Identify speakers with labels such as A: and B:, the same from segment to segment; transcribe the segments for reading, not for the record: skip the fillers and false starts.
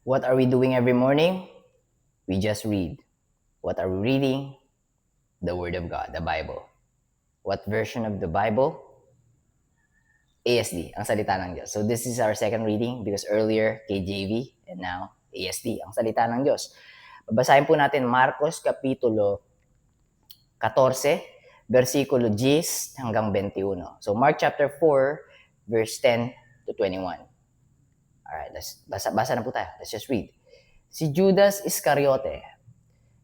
A: What are we doing every morning? We just read. What are we reading? The Word of God, the Bible. What version of the Bible? ASD, ang salita ng Diyos. So this is our second reading because earlier KJV and now ASD, ang salita ng Diyos. Babasahin po natin Marcos Kapitulo 14, versikulo 10 hanggang 21. So Mark chapter 4, verse 10 to 21. Alright, basa na po tayo. Let's just read. Si Judas Iscariote,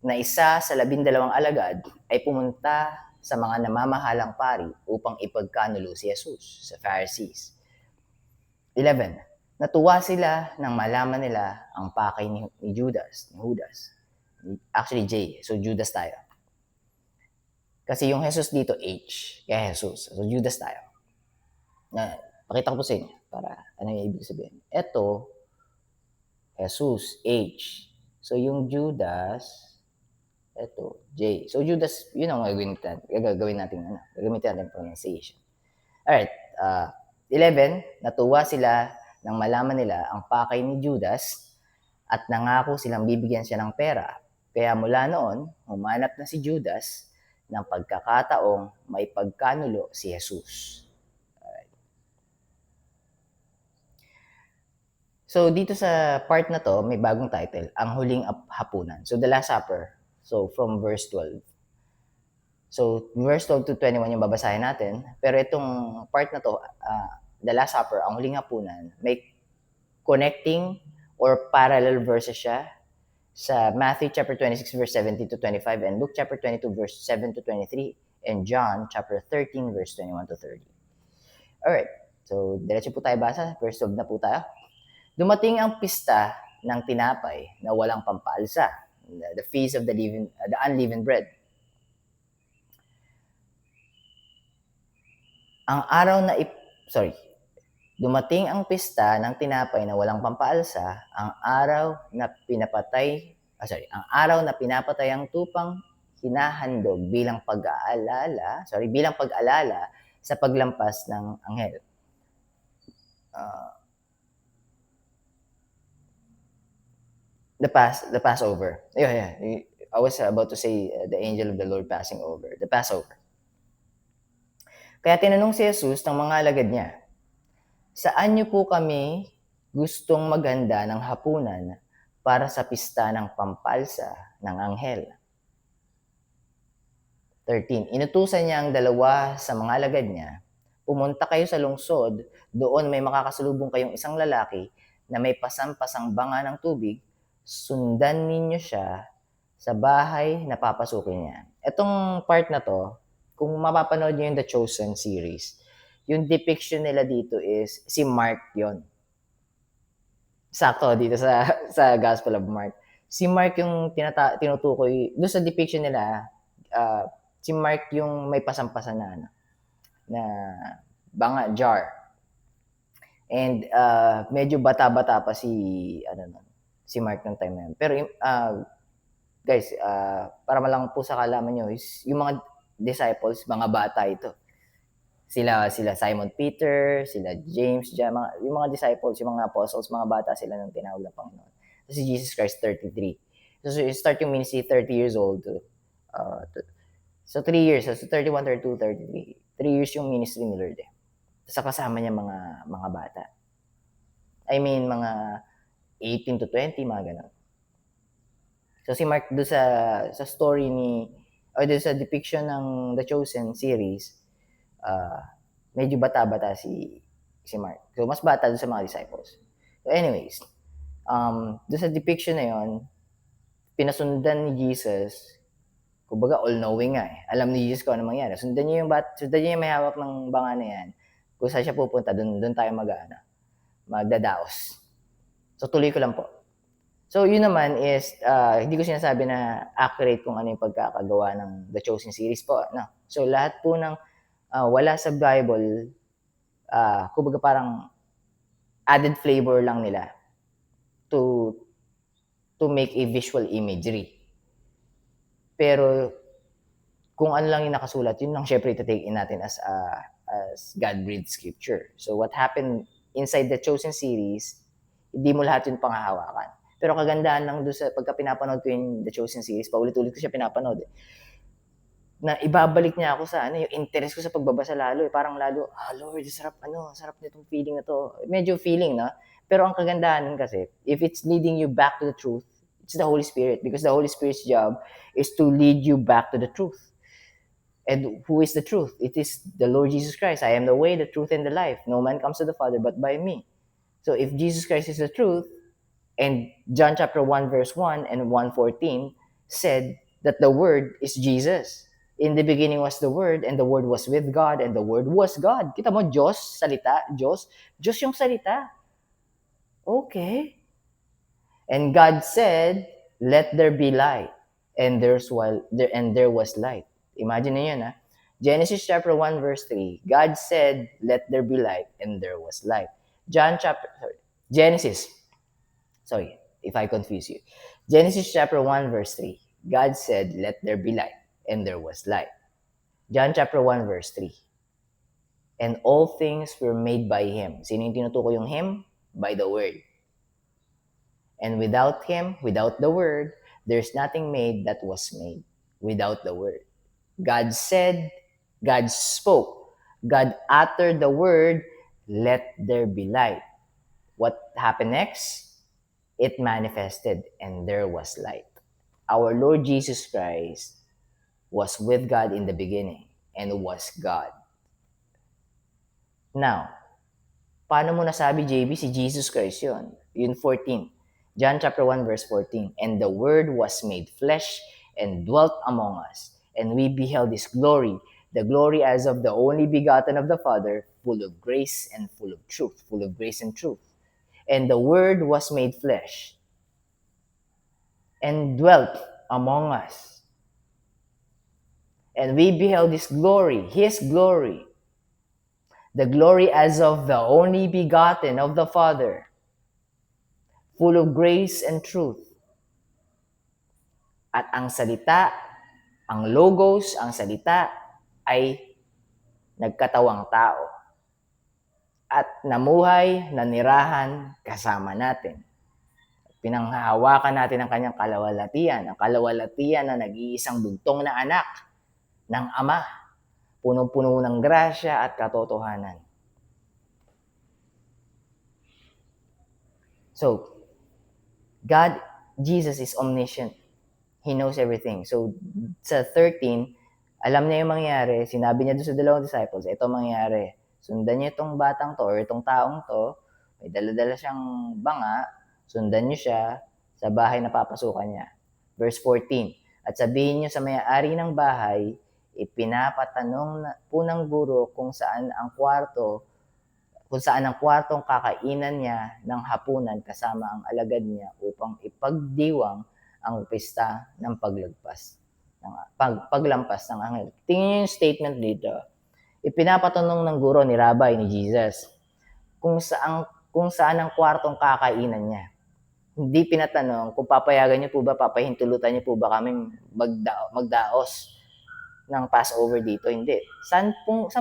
A: na isa sa 12 alagad, ay pumunta sa mga namamahalang pari upang ipagkanulo si Jesus sa Pharisees. 11. Natuwa sila nang malaman nila ang pakay ni Judas. Actually, J. So, Judas tayo. Kasi yung Jesus dito, H. Kaya Jesus. So, Judas tayo. Pakita ko po sa inyo para ano yung ibig sabihin. Ito, Jesus, H. So, yung Judas, ito, J. So, Judas, yun ang gagawin natin pronunciation. Alright, 11, natuwa sila nang malaman nila ang pakay ni Judas at nangako silang bibigyan siya ng pera. Kaya mula noon, humanap na si Judas ng pagkakataong may pagkanulo si Jesus. Alright. So, dito sa part na to, may bagong title, Ang Huling Hapunan. So, The Last Supper. So, from verse 12. So, verse 12 to 21 yung babasahin natin. Pero itong part na to, The Last Supper, ang huling hapunan, may connecting or parallel verses siya sa Matthew chapter 26 verse 17 to 25 and Luke chapter 22 verse 7 to 23 and John chapter 13 verse 21 to 30. Alright, so diretso po tayo basa. Verse 12 na po tayo. Dumating ang pista ng tinapay na walang pampaalsa, the feast of the unleavened bread. Dumating ang pista ng tinapay na walang pampaalsa, ang araw na pinapatay ang tupang hinahandog bilang pag-aalala sa paglampas ng anghel. The Passover. Yeah. I was about to say the angel of the Lord passing over. The Passover. Kaya tinanong si Jesus ng mga alagad niya, saan niyo po kami gustong maghanda ng hapunan para sa pista ng pampalsa ng anghel? 13. Inutusan niya ang dalawa sa mga alagad niya, pumunta kayo sa lungsod, doon may makakasalubong kayong isang lalaki na may pasampasang banga ng tubig, sundan ninyo siya sa bahay na papasukin niya. Itong part na to, kung mapapanood niyo yung The Chosen series, yung depiction nila dito is si Mark yon. Sakto dito sa Gospel of Mark. Si Mark yung tinutukoy, doon sa depiction nila, si Mark yung may pasampasan na banga jar. And medyo bata-bata pa si Mark ng time na yun. Pero guys, para malang po sa kalaman nyo, is yung mga disciples, mga bata ito. Sila Simon Peter, sila James, yung mga disciples, yung mga apostles, mga bata sila ng tinawag ng Panginoon. So si Jesus Christ, 33. So start yung ministry 30 years old. So 3 years, so 31, 32, 33. 3 years yung ministry ni Lord eh. Sa kasama niya mga bata. I mean, mga 18 to 20, mga ganun. So si Mark, doon sa story doon sa depiction ng The Chosen series, medyo bata-bata si Mark. So mas bata doon sa mga disciples. So anyways, doon sa depiction na yon, pinasundan ni Jesus, kumbaga all-knowing nga eh. Alam ni Jesus kung ano mangyari. Sundan niyo yung may hawak ng banga na yan. Kung saan siya pupunta, doon tayo magdadaos. So, tuloy ko lang po. So, yun naman is, hindi ko sinasabi na accurate kung ano yung pagkakagawa ng The Chosen series po. No? So, lahat po ng wala sa Bible, kumbaga parang added flavor lang nila to make a visual imagery. Pero, kung ano lang yung nakasulat, yun lang syempre ita-take in natin as God-breathed scripture. So what happened inside The Chosen series, hindi mo lahat yun panghahawakan. Pero kagandahan lang doon sa pagka pinapanood ko yung The Chosen series, paulit-ulit ko siya pinapanood eh, na ibabalik niya ako sa yung interest ko sa pagbabasa lalo eh. Parang lalo, Lord, sarap sarap nitong feeling na to. Medyo feeling na. Pero ang kagandahan nun kasi, if it's leading you back to the truth, it's the Holy Spirit, because the Holy Spirit's job is to lead you back to the truth. And who is the truth? It is the Lord Jesus Christ. I am the way, the truth, and the life. No man comes to the Father but by me. So if Jesus Christ is the truth, and John chapter 1 verse 1 and 1:14 said that the Word is Jesus. In the beginning was the Word, and the Word was with God, and the Word was God. Kita mo, Diyos, salita, Diyos yung salita. Okay. And God said, let there be light. And there was light. Imagine niyo yun, Genesis chapter 1 verse 3. God said, let there be light, and there was light. Genesis. Sorry, if I confuse you. Genesis chapter 1 verse 3. God said, let there be light, and there was light. John chapter 1 verse 3. And all things were made by Him. Sino yung tinutukoy yung Him? By the Word. And without Him, without the Word, there's nothing made that was made without the Word. God said, God spoke, God uttered the word, let there be light. What happened next? It manifested, and there was light. Our Lord Jesus Christ was with God in the beginning and was God. Now, paano mo nasabi, JB, si Jesus Christ yun? Yun 14. John chapter 1 verse 14. And the Word was made flesh and dwelt among us, and we beheld His glory, the glory as of the only begotten of the Father, full of grace and full of truth. Full of grace and truth. And the Word was made flesh and dwelt among us. And we beheld His glory, the glory as of the only begotten of the Father, full of grace and truth. At ang salita, ang logos, ang salita ay nagkatawang tao at namuhay, nanirahan kasama natin. Pinanghahawakan natin ang kanyang kalawalatian na nag-iisang bugtong na anak ng Ama, punong-puno ng grasya at katotohanan. So, Jesus is omniscient. He knows everything. So, sa 13, alam niya yung mangyayari. Sinabi niya doon sa dalawang disciples, ito mangyayari. Sundan niyo itong batang to or itong taong to. May dala-dala siyang banga. Sundan niyo siya sa bahay na papasukan niya. Verse 14, at sabihin niyo sa may-ari ng bahay, ipinapatanong po ng guro kung saan ang kwartong kakainan niya ng hapunan kasama ang alagad niya upang ipagdiwang ang pista ng paglampas ng anghel. Tingnan niyo yung statement dito. Ipinapatanong ng guro ni Rabbi, ni Jesus, kung saan ang kwartong kakainan niya. Hindi pinatanong kung papayagan niyo po ba, papahintulutan niyo po ba kaming magdaos ng Passover dito. Hindi. Saan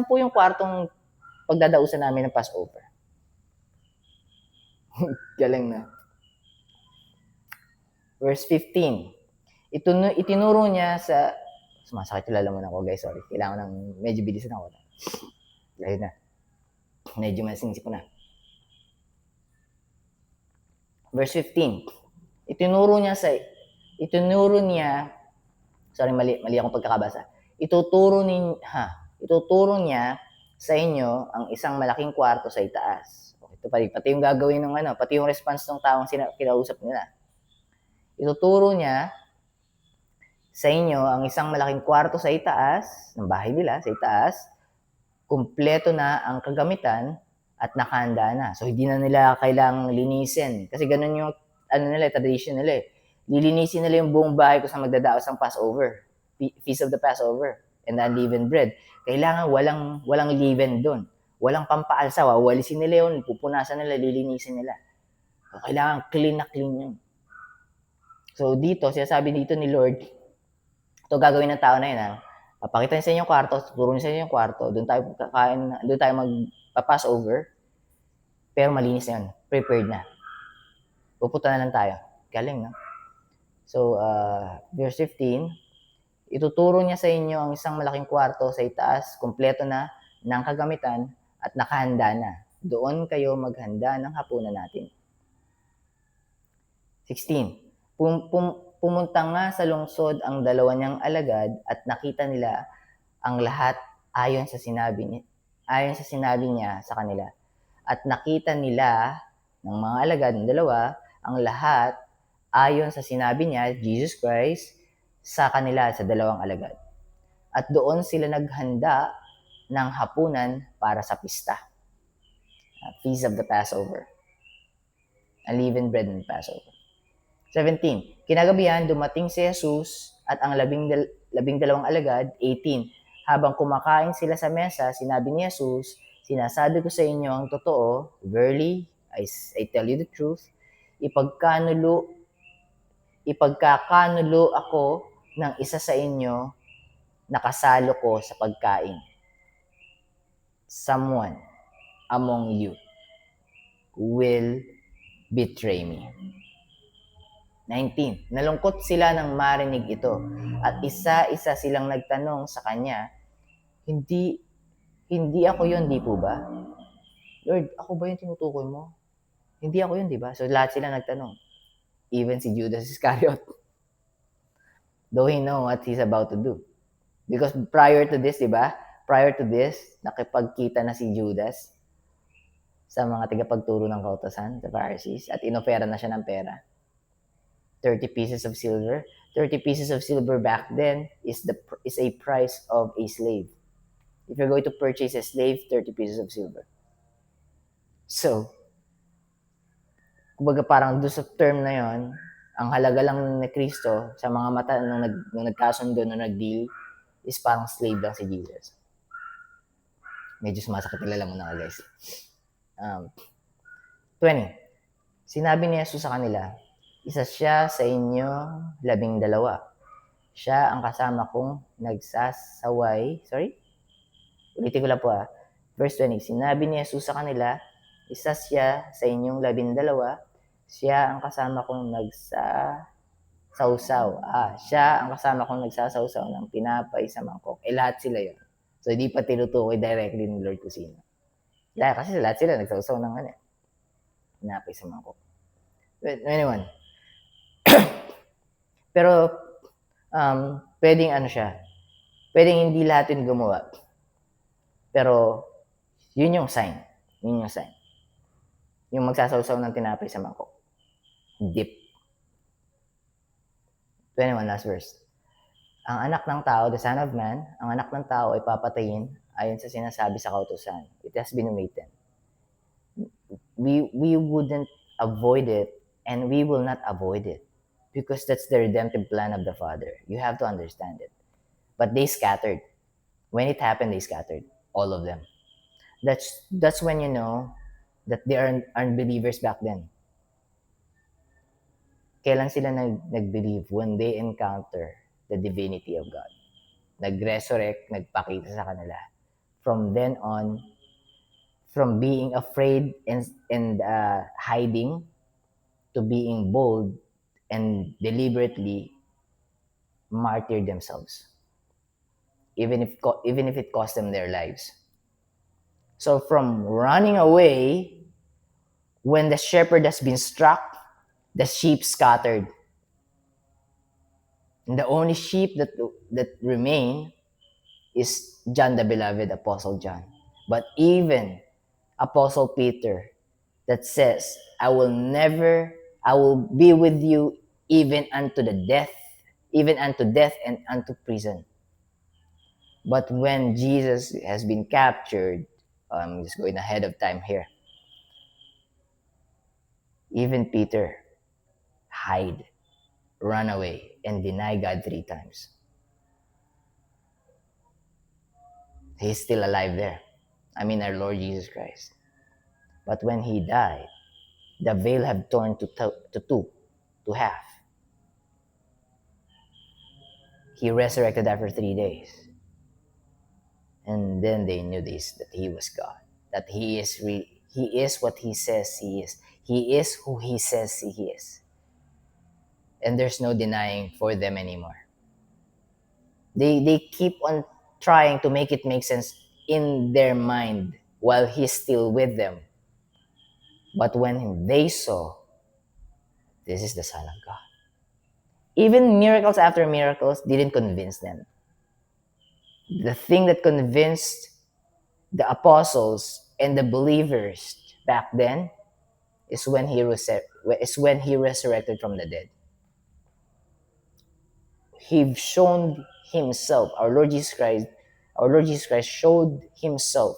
A: po yung kwartong pagdadausan namin ng Passover? Galing na. Verse 15. Itinuro niya sa... Sumasakit yung lalaman ako, guys. Sorry. Kailangan ng medyo bilisan ako. Dahil na. Medyo masingsip ko na. Verse 15. Itinuro niya, sorry, mali akong pagkakabasa. Ituturo niya sa inyo ang isang malaking kwarto sa itaas. Ito pati yung gagawin ng pati yung response ng taong kinausap nila. Ituturo niya sa inyo ang isang malaking kwarto sa itaas, ng bahay nila, sa itaas, kumpleto na ang kagamitan at nakahanda na. So, hindi na nila kailangang linisin. Kasi ganun yung, tradition nila eh. Lilinisin nila yung buong bahay kung saan magdadaos ang Passover. Feast of the Passover and the unleavened bread. Kailangan walang leaven doon. Walang pampaalsa. Wawalisin nila yun, pupunasan nila, lilinisin nila. So, kailangan clean na clean yun. So, dito, sinasabi dito ni Lord, ito gagawin ng tao na yun, papakita niya sa inyo yung kwarto, tuturo niya sa inyo yung kwarto, doon tayo kakain, doon tayo magpa-Passover, pero malinis na yun, prepared na. Pupunta na lang tayo. Galing, no? So, verse 15, ituturo niya sa inyo ang isang malaking kwarto sa itaas, kumpleto na ng kagamitan at nakahanda na. Doon kayo maghanda ng hapunan natin. 16. Pumunta nga sa lungsod ang dalawa niyang alagad at nakita nila ang lahat ayon sa sinabi niya sa kanila. At nakita nila ng mga alagad ng dalawa ang lahat ayon sa sinabi niya, Jesus Christ, sa kanila sa dalawang alagad. At doon sila naghanda ng hapunan para sa pista. Feast of the Passover. Unleavened bread and Passover. 17. Kinagabihan, dumating si Jesus at ang labing dalawang alagad. 18. Habang kumakain sila sa mesa, sinabi ni Jesus, sinasabi ko sa inyo ang totoo, verily, I tell you the truth, ipagkakanulo ako ng isa sa inyo, nakasalo ko sa pagkain. Someone among you will betray me. 19. Nalungkot sila nang marinig ito at isa-isa silang nagtanong sa kanya, Hindi ako yun, di po ba? Lord, ako ba yung tinutukoy mo? Hindi ako yun, di ba? So lahat sila nagtanong. Even si Judas Iscariot. Though he know what he's about to do. Because prior to this, di ba? Prior to this, nakipagkita na si Judas sa mga tagapagturo ng kautosan, the Pharisees, at inofera na siya ng pera. 30 pieces of silver. 30 pieces of silver back then is a price of a slave. If you're going to purchase a slave, 30 pieces of silver. So, kumbaga parang doon sa term na yon, ang halaga lang ni Kristo sa mga mata nung nagkasundo, nung nag-deal, is parang slave lang si Jesus. Medyo sumasakit nila mo na guys. 20. Sinabi ni Jesus sa kanila, isa siya sa inyong 12. Siya ang kasama kong nagsasaway. Sorry? Ulitin ko lang po Verse 20. Sinabi ni Jesus sa kanila, isa siya sa inyong 12. Siya ang kasama kong nagsasawsaw. Siya ang kasama kong nagsasawsaw ng tinapay sa mangkok. Lahat sila yun. So, hindi pa tinutukoy directly ni Lord kung sino. Kasi lahat sila nagsawsaw ng tinapay sa mangkok. 21. Pero, pwedeng siya. Pwedeng hindi lahat yun gumawa. Pero, yun yung sign. Yung magsasawsaw ng tinapay sa mangkok. Dip. 21, last verse. Ang anak ng tao, the Son of Man, ang anak ng tao ay papatayin ayon sa sinasabi sa kautusan. It has been written. We wouldn't avoid it, and we will not avoid it. Because that's the redemptive plan of the Father. You have to understand it. But they scattered. When it happened, they scattered. All of them. That's when you know that they are unbelievers back then. Kailan sila nag-believe? When they encounter the divinity of God. Nag-resurrect, nagpakita sa kanila. From then on, from being afraid and hiding to being bold and deliberately martyr themselves, even if it cost them their lives. So from running away, when the shepherd has been struck, the sheep scattered. And the only sheep that remain is John the Beloved, Apostle John. But even Apostle Peter, that says, I will be with you even unto death and unto prison. But when Jesus has been captured, I'm just going ahead of time here. Even Peter hide, run away, and deny God 3 times. He's still alive there. I mean, our Lord Jesus Christ. But when he died, the veil had torn to half. He resurrected after 3 days. And then they knew that he was God. That he is what he says he is. He is who he says he is. and there's no denying for them anymore. They keep on trying to make it make sense in their mind while he's still with them. But when they saw, this is the Son of God. Even miracles after miracles didn't convince them. The thing that convinced the apostles and the believers back then is when he resurrected from the dead. He shown himself, our Lord Jesus Christ showed himself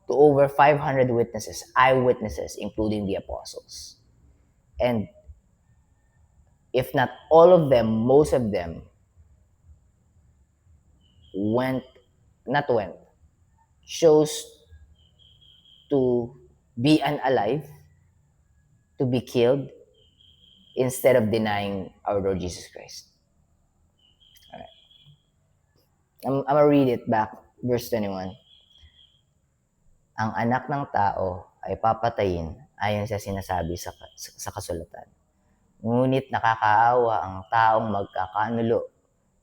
A: to over 500 witnesses, eyewitnesses, including the apostles. And if not all of them, most of them chose to be unalive, to be killed, instead of denying our Lord Jesus Christ. All right. I'm gonna read it back, verse 21. Ang anak ng tao ay papatayin ayon sa sinasabi sa kasulatan. Ngunit nakakaawa ang taong magkakanulo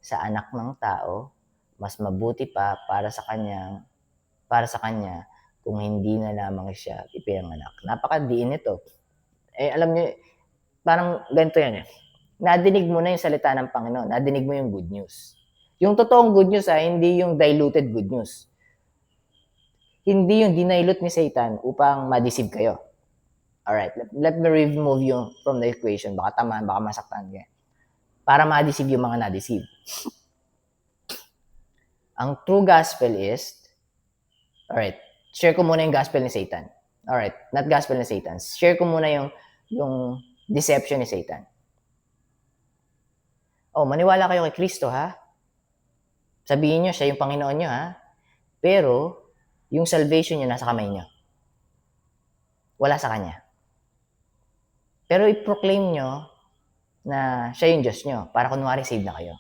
A: sa anak ng tao, mas mabuti pa para sa kanya kung hindi na lamang siya ipinanganak. Napakadiin nito. Alam niyo, parang ganito yan eh. Nadinig mo na yung salita ng Panginoon. Nadinig mo yung good news. Yung totoong good news hindi yung diluted good news. Hindi yung dinilute ni Satan upang ma-deceive kayo. Alright, let me remove you from the equation. Baka tamaan, baka masaktan kayo. Para ma-deceive yung mga na-deceive. Ang true gospel is, alright, share ko muna yung gospel ni Satan. Alright, not gospel ni Satan. Share ko muna yung deception ni Satan. Maniwala kayo kay Kristo, ha? Sabihin nyo, siya yung Panginoon nyo, ha? Pero, yung salvation nyo nasa kamay nyo. Wala sa Kanya. Pero i-proclaim nyo na siya yung Diyos nyo para kunwari save na kayo.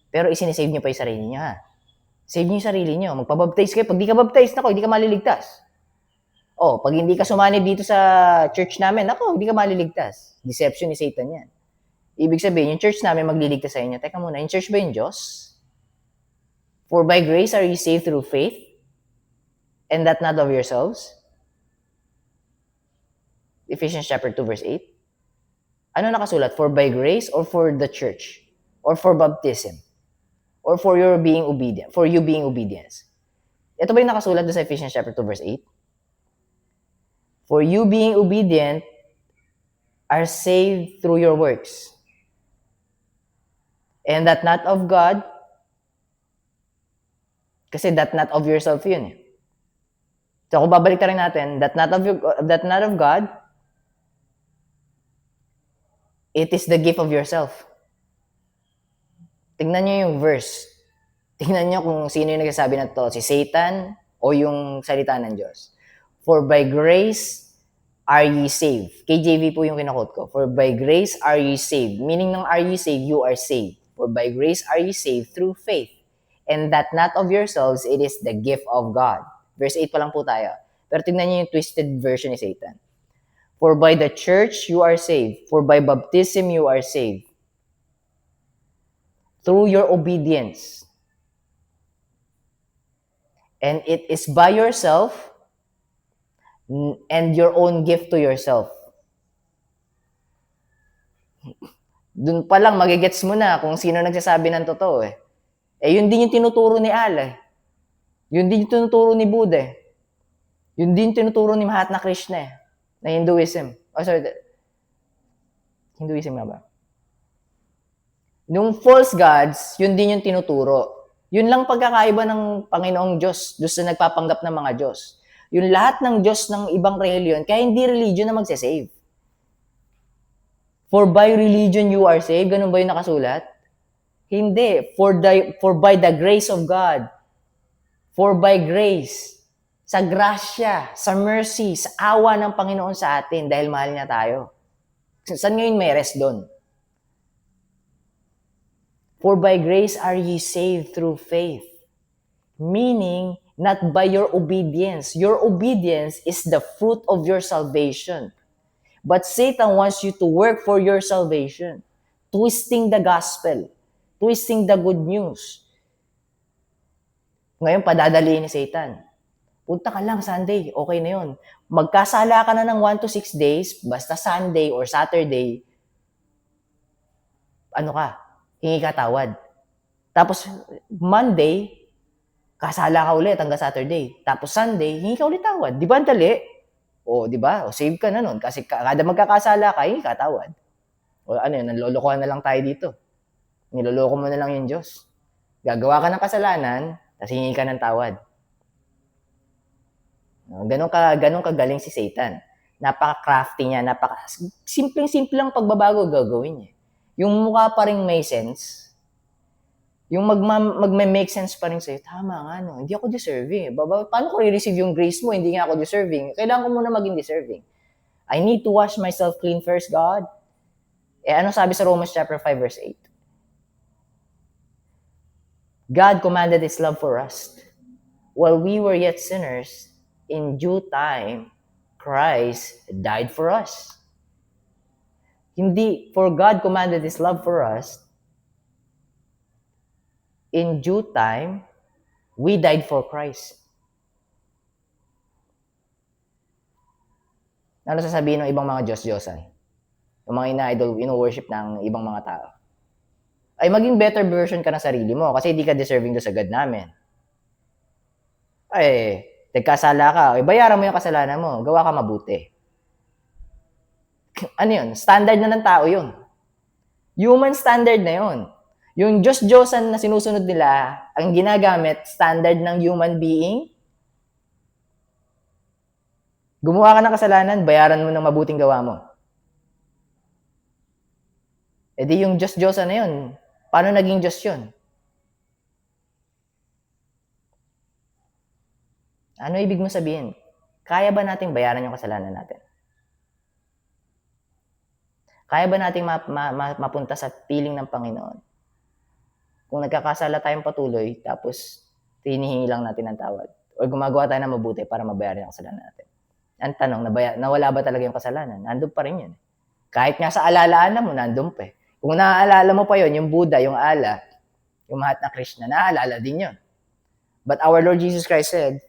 A: Pero isinisave nyo pa yung sarili nyo, ha? Save nyo yung sarili nyo. Magpabaptize kayo. Pag di ka baptize, hindi ka maliligtas. Pag hindi ka sumanib dito sa church namin, hindi ka maliligtas. Deception ni Satan yan. Ibig sabihin, yung church namin magliligtas sa inyo. Teka muna, yung church ba yung Diyos? For by grace are you saved through faith, and that not of yourselves? Ephesians chapter 2 verse 8. Ano nakasulat? For by grace or for the church? Or for baptism? Or for your being obedient? For you being obedience? Ito ba yung nakasulat sa Ephesians chapter 2 verse 8? For you being obedient are saved through your works. And that not of God, kasi that not of yourself yun eh. So kung babalik rin natin, that not of God, it is the gift of yourself. Tingnan nyo yung verse. Tingnan nyo kung sino yung nagsasabi na to, si Satan o yung salita ng Diyos. For by grace are ye saved. KJV po yung kinakot ko. For by grace are ye saved. Meaning ng are ye saved, you are saved. For by grace are ye saved through faith. And that not of yourselves, it is the gift of God. Verse 8 pa lang po tayo. Pero tingnan niyo yung twisted version ni Satan. For by the church you are saved. For by baptism you are saved. Through your obedience. And it is by yourself and your own gift to yourself. Doon pa lang magigets mo na kung sino nagsasabi ng totoo eh. Yun din yung tinuturo ni Al eh. Yun din yung tinuturo ni Buddha eh. Yun din yung tinuturo ni Mahatma Krishna eh. Na Hinduism. Hinduism nga ba? Nung false gods, yun din yung tinuturo. Yun lang pagkakaiba ng Panginoong Diyos doon sa nagpapanggap ng mga Diyos. Yung lahat ng Diyos ng ibang religion, kaya hindi religion na magsasave. For by religion you are saved. Ganun ba yung nakasulat? Hindi. For by the grace of God. For by grace. Sa grasya, sa mercy, sa awa ng Panginoon sa atin dahil mahal niya tayo. Saan ngayon may rest doon? For by grace are ye saved through faith. Meaning, not by your obedience. Your obedience is the fruit of your salvation. But Satan wants you to work for your salvation. Twisting the gospel. Twisting the good news. Ngayon, padadaliin ni Satan. Punta ka lang Sunday, okay na yun. Magkasala ka na ng 1 to 6 days, basta Sunday or Saturday, hingi ka tawad. Tapos, Monday, kasala ka ulit hanggang Saturday. Tapos Sunday, hingi ka ulit tawad. Di ba ang dali? O, di ba? O, save ka na nun. Kasi kada magkakasala ka, hingi ka tawad. O ano yun, nanlolokohan na lang tayo dito. Niloloko mo na lang yung Diyos. Gagawa ka ng kasalanan, tapos hingi ka ng tawad. Ganun kagaling si Satan. Napaka-crafty niya, simpleng-simple lang pagbabago gagawin niya. Yung mukha pa rin may sense, yung magme-make sense pa rin sa'yo, tama nga, no? Hindi ako deserving. Paano ko i-receive yung grace mo? Hindi nga ako deserving. Kailangan ko muna maging deserving. I need to wash myself clean first, God. Ano sabi sa Romans chapter 5, verse 8? God commanded His love for us. While we were yet sinners, in due time, Christ died for us. Hindi, for God commanded His love for us, in due time, we died for Christ. Ano sasabihin ng ibang mga Diyos-Diyosan? Yung mga ina-idol, ino-worship ng ibang mga tao. Ay maging better version ka ng sarili mo kasi hindi ka deserving do sa God namin. Ay, nagkasala ka, bayaran mo yung kasalanan mo, gawa ka mabuti. Ano yun? Standard na ng tao yun. Human standard na yun. Yung Diyos-Diyosan na sinusunod nila, ang ginagamit, standard ng human being, gumawa ka ng kasalanan, bayaran mo ng mabuting gawa mo. E di yung Diyos-Diyosan na yun, paano naging Diyos yun? Ano ibig mo sabihin? Kaya ba nating bayaran yung kasalanan natin? Kaya ba nating mapunta sa piling ng Panginoon? Kung nagkakasala tayong patuloy, tapos hinihingi lang natin ng tawad. O gumagawa tayo ng mabuti para mabayaran yung kasalanan natin. Ang tanong, nawala ba talaga yung kasalanan? Nandun pa rin yun. Kahit nga sa alaalaan mo, nandun pa eh. Kung naaalala mo pa yun, yung Buddha, yung Allah, yung Mahatma Krishna, naaalala din yun. But our Lord Jesus Christ said,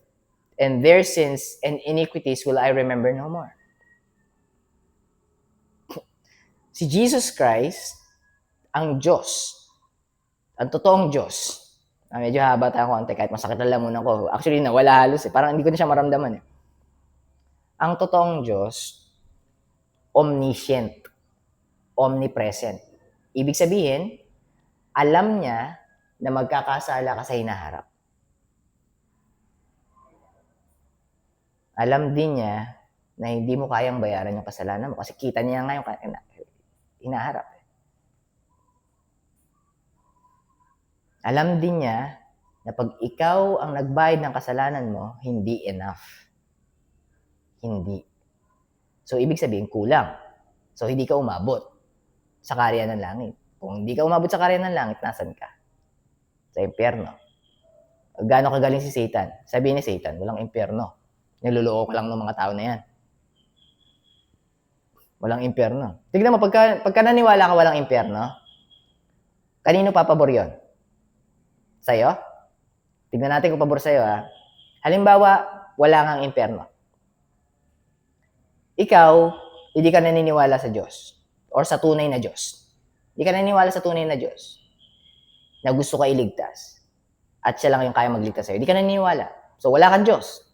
A: and their sins and iniquities will I remember no more. Si Jesus Christ, ang Diyos, ang totoong Diyos. Medyo haba tayo konti, kahit masakit na lamunan ko. Actually, nawala halos eh. Parang hindi ko na siya maramdaman eh. Ang totoong Diyos, omniscient, omnipresent. Ibig sabihin, alam niya na magkakasala ka sa hinaharap. Alam din niya na hindi mo kayang bayaran yung kasalanan mo kasi kita niya nga yung hinaharap. Alam din niya na pag ikaw ang nagbayad ng kasalanan mo, hindi enough. Hindi. So, ibig sabihin, kulang. So, hindi ka umabot sa karya ng langit. Kung hindi ka umabot sa karya ng langit, nasan ka? Sa impyerno. Gaano kagaling si Satan? Sabihin ni Satan, walang impyerno. Niloloko ka lang ng mga tao na yan. Walang impyerno. Tignan mo, pagka naniwala ka walang impyerno, kanino papabor yun? Sa'yo? Tignan natin kung pabor sa'yo ha. Halimbawa, wala kang impyerno. Ikaw, hindi ka naniniwala sa Diyos or sa tunay na Diyos. Hindi ka naniniwala sa tunay na Diyos na gusto ka iligtas at siya lang yung kaya magligtas sa'yo. Hindi ka naniniwala. So, wala kang Diyos.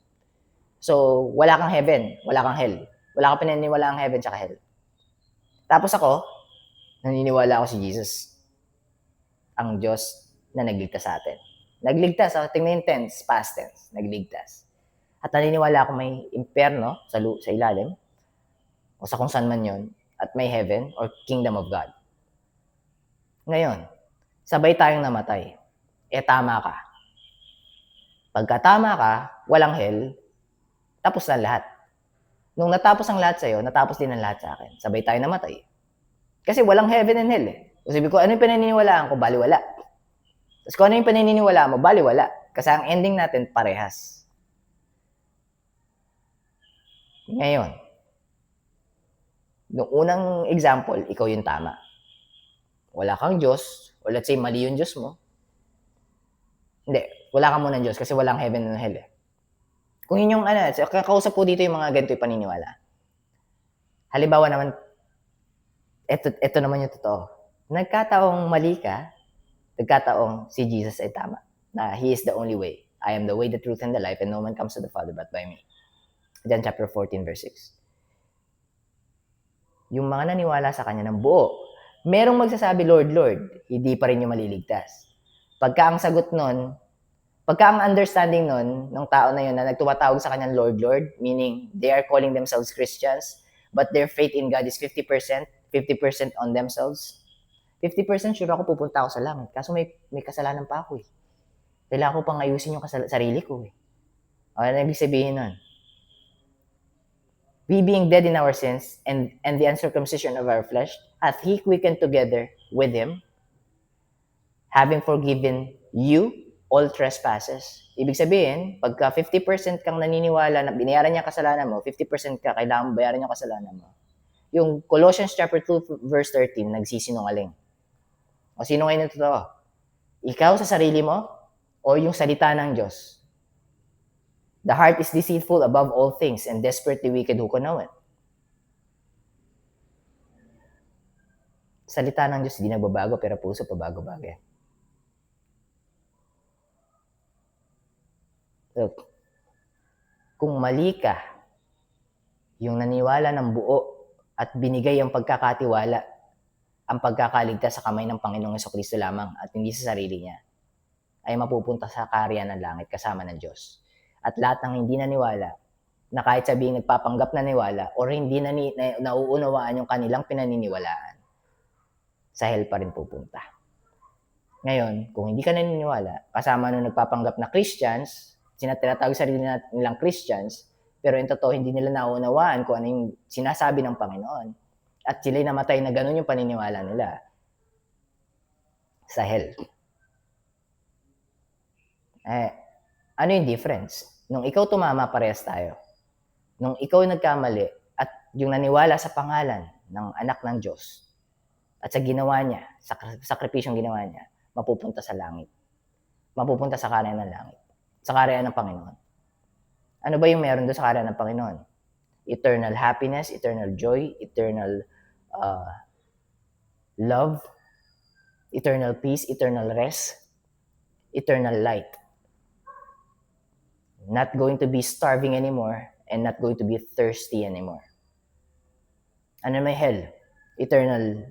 A: So, wala kang heaven, wala kang hell. Wala kang pinaniniwala ang heaven tsaka hell. Tapos ako, naniniwala ako si Jesus. Ang Diyos na nagligtas sa atin. Nagligtas, tingnan yung tense, past tense, nagligtas. At naniniwala ako may impyerno sa ilalim, o sa kung saan man yun, at may heaven or kingdom of God. Ngayon, sabay tayong namatay. Tama ka. Pagka tama ka, walang hell, tapos na lahat. Nung natapos ang lahat sa'yo, natapos din ang lahat sa akin. Sabay tayo namatay. Kasi walang heaven and hell eh. So sabi ko, ano yung pinaniniwalaan ko? Baliwala. Tapos kung ano yung pinaniniwalaan mo? Baliwala. Kasi ang ending natin, parehas. Ngayon, Noong unang example, ikaw yung tama. Wala kang Diyos, o let's say mali yung Diyos mo. Hindi, wala ka munang Diyos kasi walang heaven and hell eh. Kung yun yung kakausap po dito yung mga ganito yung paniniwala. Halimbawa naman, ito naman yung totoo. Nagkataong mali ka, nagkataong si Jesus ay tama. Na He is the only way. I am the way, the truth, and the life, and no man comes to the Father but by me. John chapter 14, verse 6. Yung mga naniwala sa Kanya ng buo, merong magsasabi, Lord, Lord, hindi pa rin yung maliligtas. Pagka ang sagot nun, pagka ang understanding nun, ng tao na yun na nagtumatawag sa Kanyang Lord, Lord, meaning they are calling themselves Christians, but their faith in God is 50% on themselves. 50% sure ako pupunta ako sa langit. Kaso may kasalanan pa ako eh. Kailangan ko pang ayusin yung sarili ko eh. Ano ibig sabihin nun? We being dead in our sins and the uncircumcision of our flesh, hath He quickened together with Him, having forgiven you all trespasses. Ibig sabihin, pagka 50% kang naniniwala na binayaran niya kasalanan mo, 50% ka kailangan bayaran niya kasalanan mo. Yung Colossians chapter 2 verse 13, nagsisinungaling. O sino ngayon yung totoo? Ikaw sa sarili mo o yung salita ng Diyos? The heart is deceitful above all things and desperately wicked, who can know it? Salita ng Diyos, hindi nagbabago, pero puso pabago-bago. Look, kung mali ka, yung naniwala ng buo at binigay ang pagkakatiwala, ang pagkakaligtas sa kamay ng Panginoong Jesucristo lamang at hindi sa sarili niya, ay mapupunta sa kaharian ng langit kasama ng Diyos. At lahat ng hindi naniwala, na kahit sabihin nagpapanggap na niwala or hindi nauunawaan yung kanilang pinaniniwalaan, sa hell pa rin pupunta. Ngayon, kung hindi ka naniniwala, kasama nung nagpapanggap na Christians, tinatawag sarili nilang Christians, pero in totoo hindi nila nauunawaan kung ano yung sinasabi ng Panginoon. At sila'y namatay na ganun yung paniniwala nila sa hell. Ano yung difference? Nung ikaw tumama, parehas tayo. Nung ikaw nagkamali at yung naniwala sa pangalan ng anak ng Diyos at sa ginawa niya, sa sakripisyong ginawa niya, mapupunta sa langit. Mapupunta sa kaharian ng langit. Sa kaharian ng Panginoon. Ano ba yung meron doon sa kaharian ng Panginoon? Eternal happiness, eternal joy, eternal love, eternal peace, eternal rest, eternal light. Not going to be starving anymore and not going to be thirsty anymore. Ano may hell? Eternal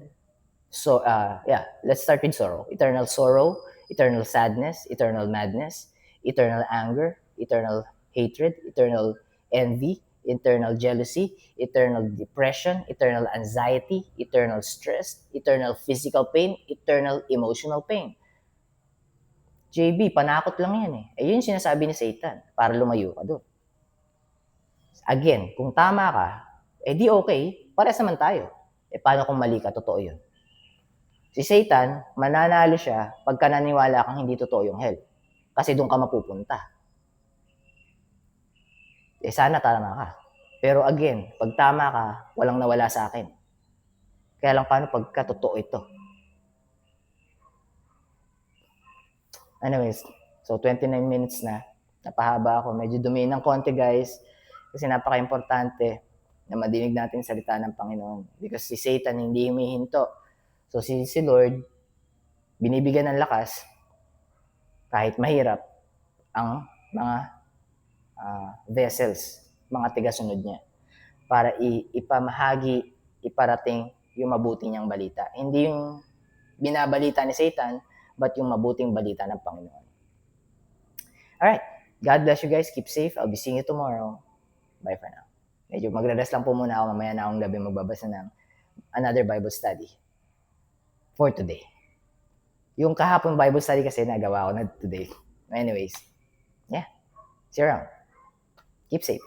A: let's start with sorrow. Eternal sorrow, eternal sadness, eternal madness, eternal anger, eternal hatred, eternal envy, eternal jealousy, eternal depression, eternal anxiety, eternal stress, eternal physical pain, eternal emotional pain. JB, panakot lang yan eh. Yun yung sinasabi ni Satan para lumayo ka doon. Again, kung tama ka, di okay, pares naman tayo. Paano kung mali ka? Totoo yun. Si Satan, mananalo siya pagka naniwala kang hindi totoo yung hell. Kasi doon ka mapupunta. Sana tama ka. Pero again, pag tama ka, walang nawala sa akin. Kaya lang paano pagka totoo ito? Anyways, so 29 minutes na. Napahaba ako. Medyo dumiin ng konti guys. Kasi napaka-importante na madinig natin salita ng Panginoon. Because si Satan hindi humihinto. So si Lord, binibigyan ng lakas kahit mahirap ang mga vessels, mga tigasunod niya para ipamahagi, iparating yung mabuti niyang balita. Hindi yung binabalita ni Satan, but yung mabuting balita ng Panginoon. Alright, God bless you guys. Keep safe. I'll be seeing you tomorrow. Bye for now. Medyo magre-rest lang po muna ako. Mamaya na akong gabi magbabasa ng another Bible study for today. Yung kahapon Bible study kasi nagawa ko na today. Anyways, yeah. See you around. Keep safe.